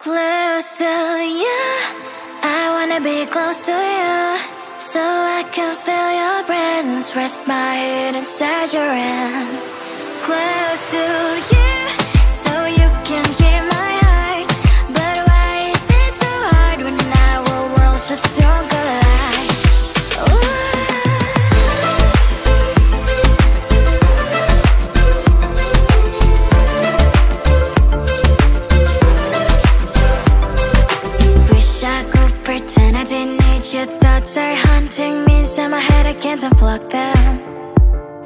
Close to you, I wanna be close to you, so I can feel your presence, rest my head inside your hand. Close to you, so you can hear my heart, but why is it so hard when our world's just don't collide? Pretend I didn't need your thoughts are haunting me inside my head, I can't unplug them.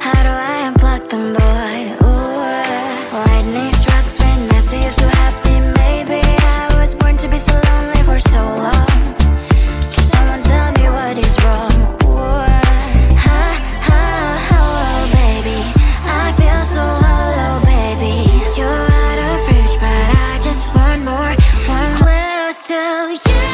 How do I unplug them, boy? Ooh, lightning strikes when I see you so happy. Maybe I was born to be so lonely for so long. Can someone tell me what is wrong? Ooh, oh, baby, I feel so hollow, baby. You're out of reach, but I just want more, one close to you.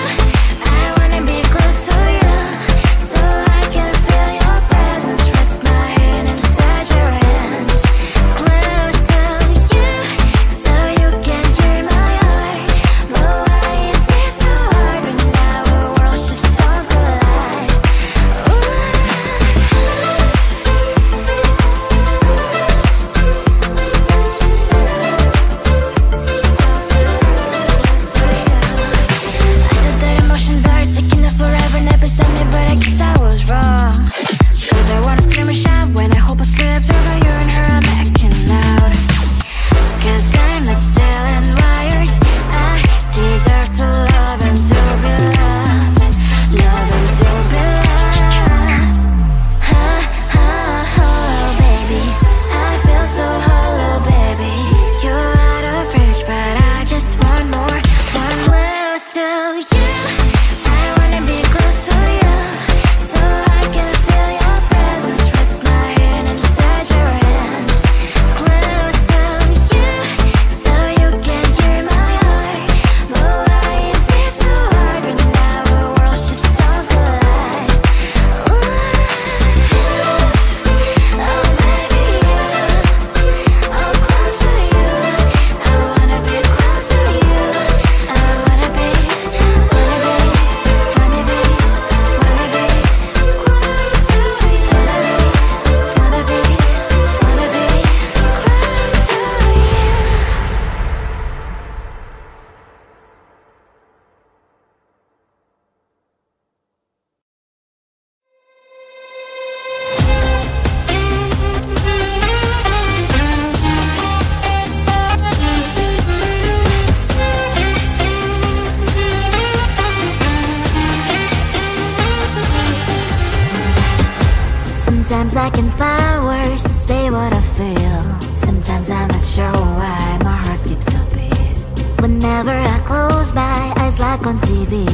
Sometimes I can find words to say what I feel. Sometimes I'm not sure why my heart skips a beat. Whenever I close my eyes like on TV,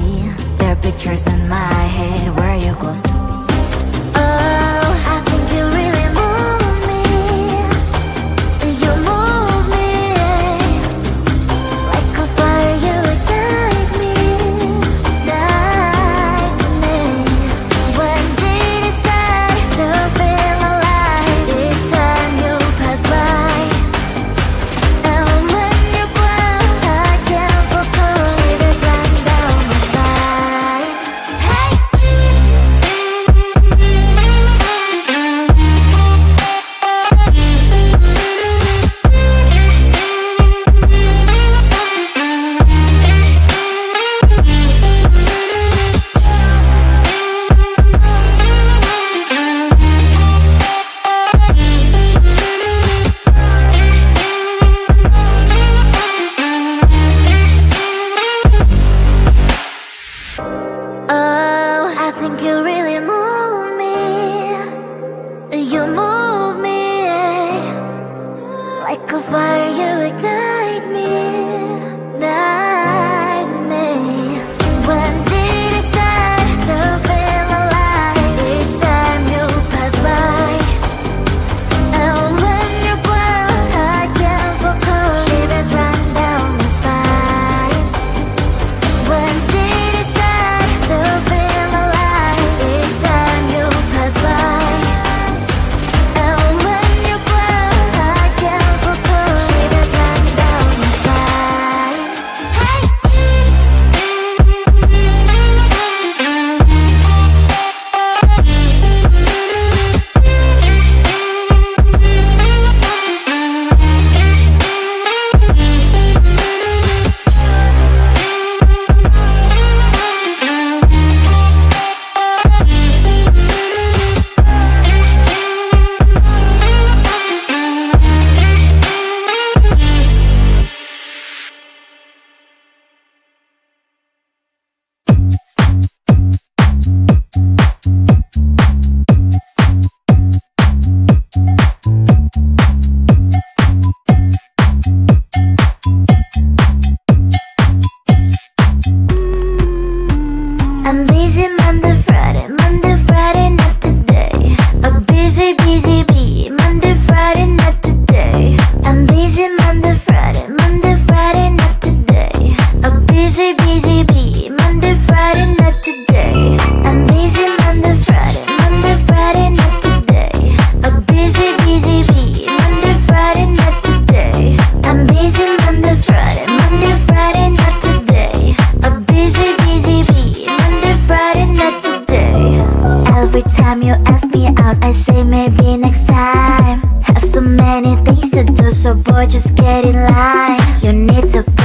there are pictures in my head where you're close to me. Oh, I think you really move me. You move me like a fire, you would guide me, guide me. When did it start to feel alive? Each time you pass by, and when you ground, I can't focus. Shivers run down my spine. Hey.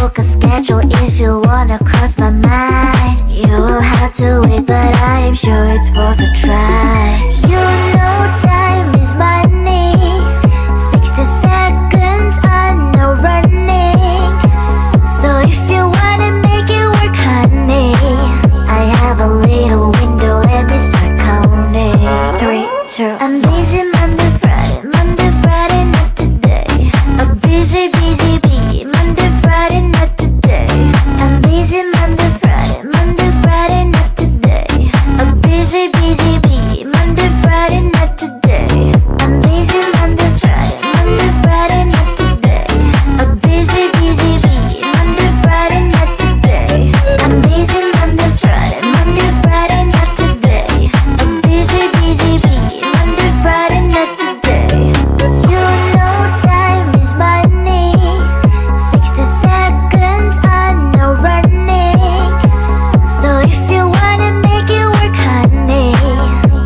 book a schedule if you wanna cross my mind. You will have to wait, but I'm sure it's worth a try. You know time is money. 60 seconds on no running. So if you wanna make it work, honey, I have a little window, let me start counting. 3, 2, I'm busy Monday, Friday, not today. A busy bee, Monday, Friday, not today. I'm busy Monday, Friday, not today. A busy bee, Monday, Friday, not today. I'm busy Monday, Friday, not today. A busy bee, Monday, Friday, not today. I'm busy Monday, Friday, not today. A busy bee, Monday, Friday, not today. You know time is money. 60 seconds on no running. So if you wanna make it work, honey,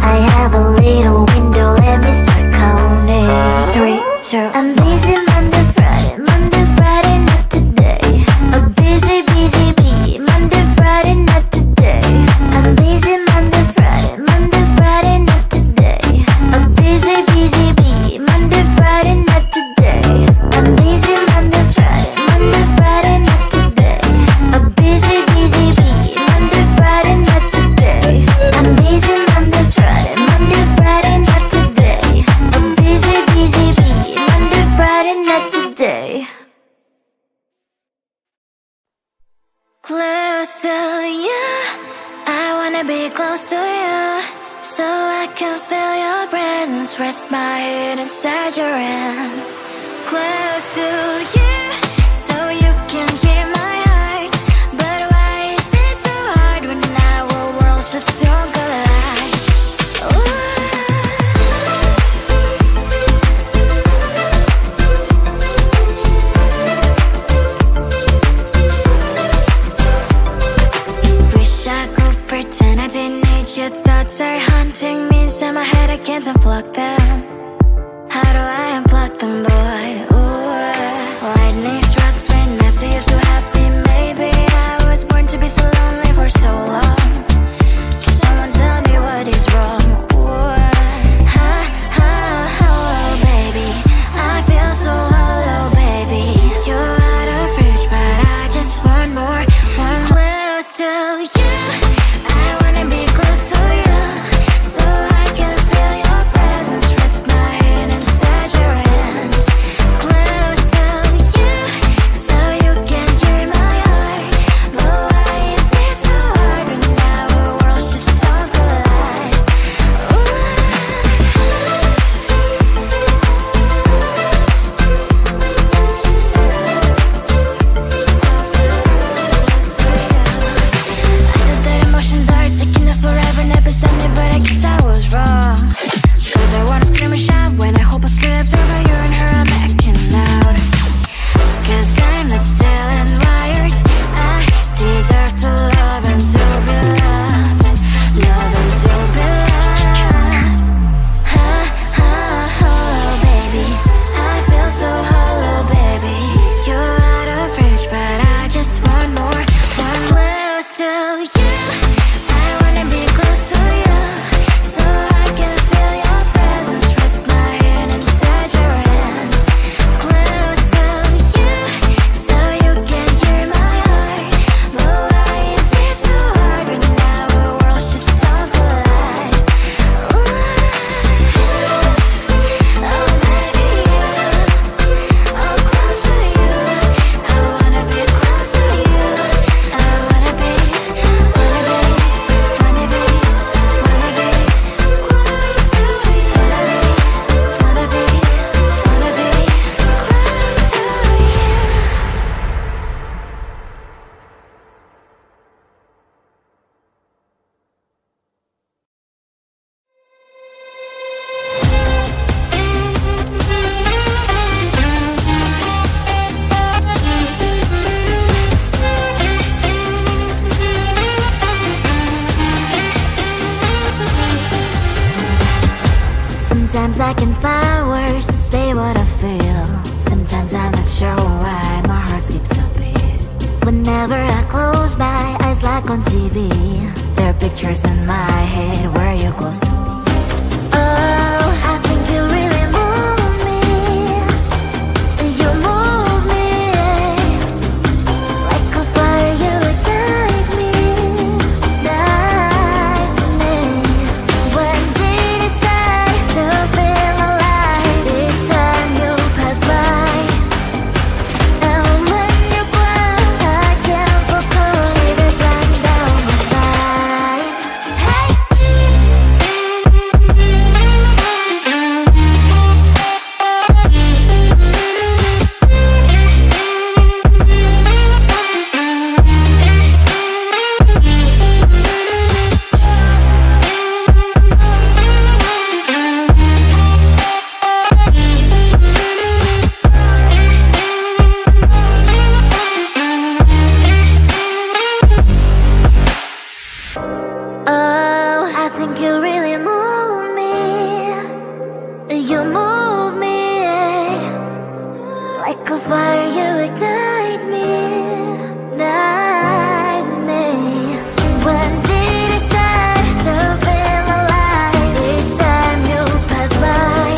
I have a little window, let me start counting. 3, 2, I'm busy Monday, Friday, not today. A busy bee, Monday, Friday, not today. I'm busy Monday, Friday, not today. A busy bee, Monday, Friday, not today. I'm busy Monday, Friday, not today. A busy bee, Monday, Friday, not today. I'm busy Monday, Friday, not today. A busy bee, Monday, Friday, not today. Close to you, I wanna be close to you, so I can feel your presence, rest my head inside your hand. Close to you, so you can hear my heart. But why is it so hard when our worlds just don't collide? Wish I could pretend I didn't need your thoughts are haunting me inside my head, I can't unplug them. How do I unplug them, boy? Ooh, lightning strikes when I see you so happy. Maybe I was born to be so lonely for so long. Can someone tell me what is wrong? Ooh, oh, baby, I feel so hollow, baby. You're out of reach, but I just want more, close to you. I wanna be close to you, so I can feel your presence, rest my head inside your hand. Close to you, so you can hear my heart. But why is it so hard when our worlds just don't collide? I know that emotions are taking up forever, never send me, but I guess I was wrong. Cause I wanna scream and shout when I hope I slip over you and her, I'm acting out. Cause I'm not still and wired. I deserve to love and to be loved. Love and to be loved. Oh, baby, I feel so hollow, baby. You're out of reach, but I just want more, close to you. I wanna be close to you, so I can feel your presence, rest my head inside your hand. Close to you, so you can hear my heart. But why is it so hard when our worlds just don't collide? Oh, baby, oh, close to you. I wanna be close to you. I wanna be Sometimes I can find words to say what I feel. Sometimes I'm not sure why my heart skips a beat. Whenever I close my eyes like on TV, there are pictures in my head where you're close to me. Oh, I think you really move me. You move me like a fire, you ignite me, ignite me. When did it start to feel alive? Each time you pass by, and when you glance, I can't focus. Shivers run down my spine. Hey. Oh, I think you really move me. You move me like a fire, you ignite me, ignite me. When did it start to feel alive? Each time you pass by,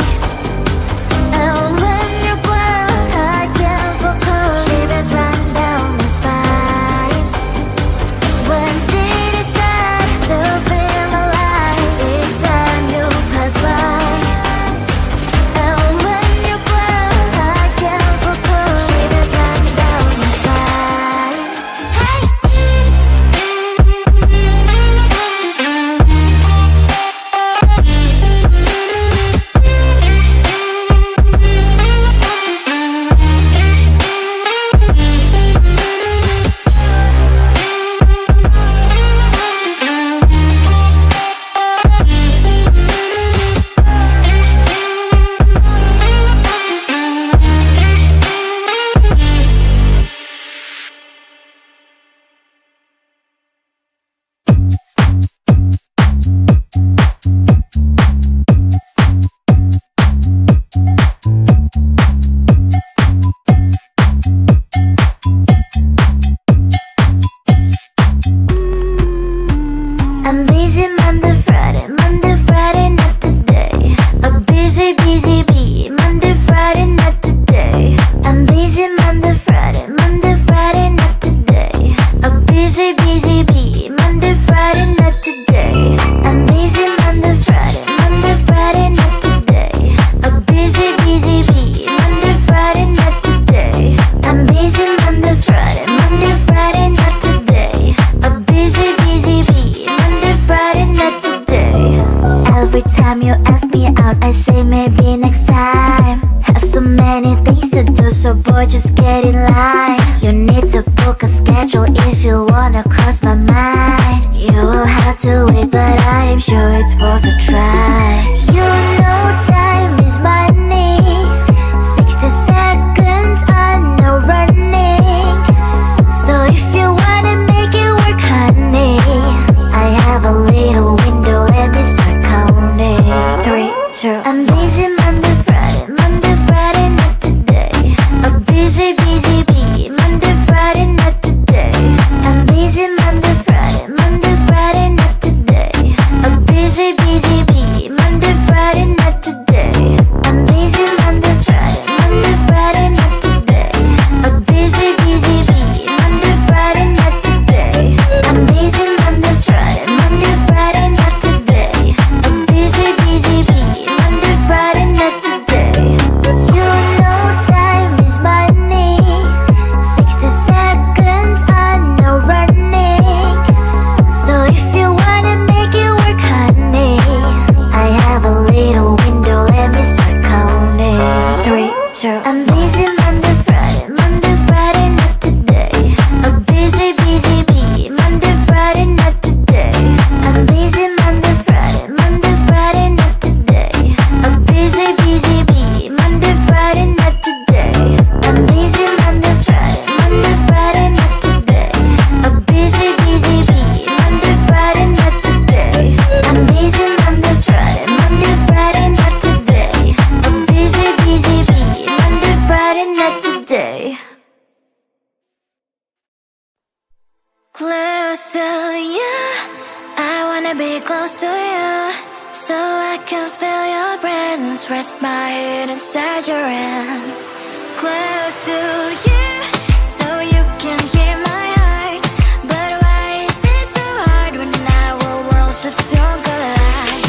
and when you glance, I can't focus. Shivers run down my spine. When did it start to feel alive? Each time you pass by, and when you glance, I can't focus. Shivers run down my spine. Hey. I'm busy Monday, Friday, not today. A busy, busy bee, Monday, Friday, not today. I'm busy Monday, Friday, not today. A busy, busy bee, Monday, Friday, not today. I'm busy Monday, Friday, not today. A busy, busy bee, Monday, Friday, not today. I'm busy Monday, Friday, not today. A busy, busy bee, Monday, Friday, not today. Every time you ask me out, I say maybe next time. Have so many things to do, so boy, just get in line. You need to book a schedule if you wanna cross my mind. You will have to wait, but I am sure it's worth a try. You know time is money. 60 seconds on no running. So if you wanna make it work, honey, I have a little window, let me start counting. 3, 2, I'm busy Monday, Friday, not today. A busy, busy bee, Monday, Friday, not today. I'm busy Monday, Friday, not today. A busy, busy bee, Monday, Friday, Close to you, I wanna be close to you, so I can feel your presence, rest my head inside your hand. Close to you, so you can hear my heart, but why is it so hard when our worlds just don't collide?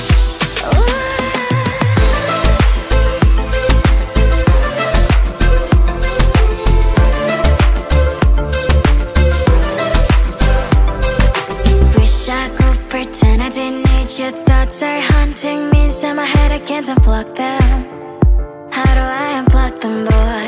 Wish I could pretend I didn't need your thoughts are haunting me inside my head, I can't unplug them. How do I unplug them, boy?